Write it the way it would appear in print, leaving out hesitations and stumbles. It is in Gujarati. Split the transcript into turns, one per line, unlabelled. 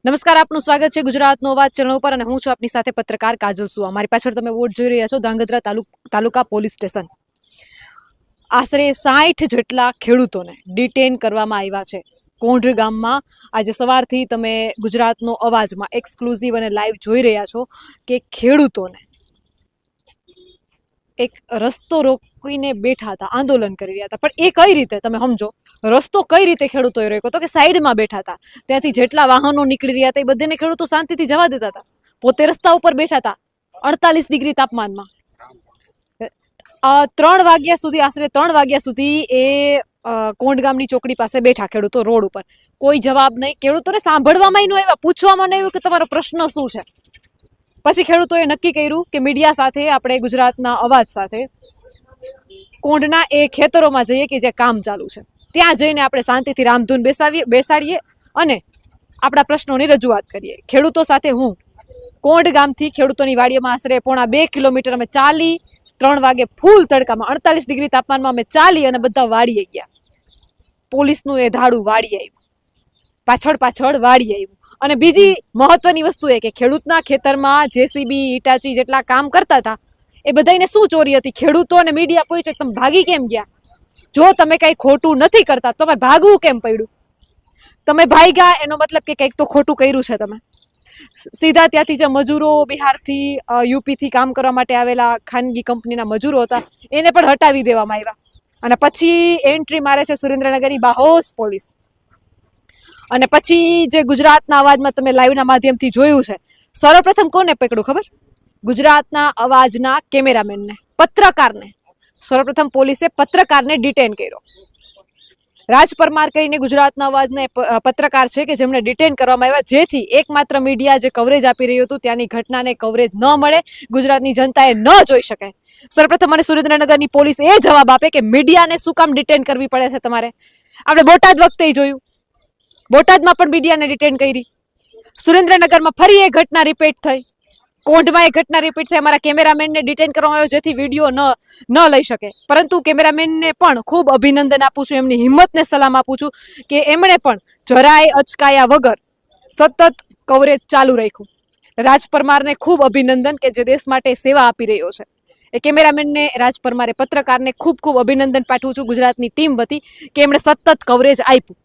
નમસ્કાર, આપનું સ્વાગત છે ગુજરાતનો અવાજ ચેનલ ઉપર અને હું છું આપની સાથે પત્રકાર કાજલ સુવા। મારી પાછળ તમે વોટ જોઈ રહ્યા છો ધાંગધ્રા તાલુકા પોલીસ સ્ટેશન। આશરે 60 જેટલા ખેડૂતોને ડિટેન કરવામાં આવ્યા છે કોંઢ ગામમાં। આજે સવારથી તમે ગુજરાતનો અવાજમાં એક્સક્લુઝિવ અને લાઈવ જોઈ રહ્યા છો કે ખેડૂતોને એક રસ્તો રોકીને બેઠા હતા, આંદોલન કરી રહ્યા હતા। પણ એ કઈ રીતે તમે સમજો, રસ્તો કઈ રીતે ખેડૂતોએ રોક્યો તો કે સાઈડમાં બેઠા હતા, ત્યાંથી જેટલા વાહનો નીકળી રહ્યા હતા એ બધાને ખેડૂતો શાંતિથી જવા દેતા હતા। પોતે રસ્તા ઉપર બેઠા હતા 48 ડિગ્રી તાપમાનમાં। 3 વાગ્યા સુધી, આશરે 3 વાગ્યા સુધી એ કોંઢ ગામની ચોકડી પાસે બેઠા ખેડૂતો રોડ ઉપર। કોઈ જવાબ નહીં, ખેડૂતોને સાંભળવામાં ન આવ્યા, પૂછવામાં ન આવ્યું કે તમારો પ્રશ્ન શું છે। પછી ખેડૂતોએ નક્કી કર્યું કે મીડિયા સાથે, આપણે ગુજરાતના અવાજ સાથે કોંઢના એ ખેતરોમાં જઈએ કે જે કામ ચાલુ છે, ત્યાં જઈને આપણે શાંતિથી રામધૂન બેસાડીએ અને આપણા પ્રશ્નોની રજૂઆત કરીએ। ખેડૂતો સાથે હું કોંઢ ગામથી ખેડૂતોની વાડીઓમાં આશરે 2.5 કિલોમીટર અમે ચાલી, 3 વાગે ફૂલ તડકામાં 48 ડિગ્રી તાપમાનમાં અમે ચાલી અને બધા વાડીએ ગયા। પોલીસનું એ ધાડું વાડી આવ્યું, પાછળ વાડી આવ્યું। અને બીજી મહત્વની વસ્તુ એ કે ખેડૂતના ખેતરમાં જેસીબી, ઈટાચી જેટલા કામ કરતા હતા એ બધાને શું ચોરી હતી, ખેડૂતો અને મીડિયા પૂછે તમે ભાગી કેમ ગયા? જો તમે કંઈ ખોટું નથી કરતા તો તમારે ભાગવું કેમ પડ્યું? તમે ભાગ્યા એનો મતલબ કે કંઈક તો ખોટું કર્યું છે તમે। સીધા ત્યાંથી જે મજૂરો બિહારથી, યુપીથી કામ કરવા માટે આવેલા ખાનગી કંપનીના મજૂરો હતા એને પણ હટાવી દેવામાં આવ્યા। અને પછી એન્ટ્રી મારે છે સુરેન્દ્રનગરની બાહોશ પોલીસ। અને પછી જે ગુજરાતના અવાજમાં તમે લાઈવના માધ્યમથી જોયું છે, સર્વપ્રથમ કોને પકડ્યું ખબર? ગુજરાતના અવાજના કેમેરામેનને, પત્રકારને। સર્વપ્રથમ પોલીસે પત્રકારને ડિટેન કર્યો। રાજ પરમાર કરીને ગુજરાતના અવાજના પત્રકાર છે કે જેમને ડિટેન કરવામાં આવ્યા, જેથી એકમાત્ર મીડિયા જે કવરેજ આપી રહ્યું હતું ત્યાંની ઘટનાને કવરેજ ન મળે, ગુજરાતની જનતાએ ન જોઈ શકે। સર્વપ્રથમ મને સુરેન્દ્રનગરની પોલીસ એ જવાબ આપે કે મીડિયાને શું કામ ડિટેન કરવી પડે છે તમારે? આપણે બોટાદ વખતે જોયું, બોટાદમાં પણ મીડિયાને ડિટેન કરી, સુરેન્દ્રનગરમાં ફરી એ ઘટના રિપીટ થઈ, કોંઢમાં એ ઘટના રિપીટ થઈ। અમારા કેમેરામેનને ડિટેન કરવામાં આવ્યો જેથી વિડીયો ન લઈ શકે, પરંતુ કેમેરામેનને પણ ખૂબ અભિનંદન આપું છું, એમની હિંમતને સલામ આપું છું કે એમણે પણ જરાય અચકાયા વગર સતત કવરેજ ચાલુ રાખ્યું। રાજ પરમારને ખૂબ અભિનંદન કે જે દેશ માટે સેવા આપી રહ્યો છે। એ કેમેરામેનને, રાજ પરમારે, પત્રકારને ખૂબ અભિનંદન પાઠવું છું ગુજરાતની ટીમ વતી કે એમણે સતત કવરેજ આપ્યું।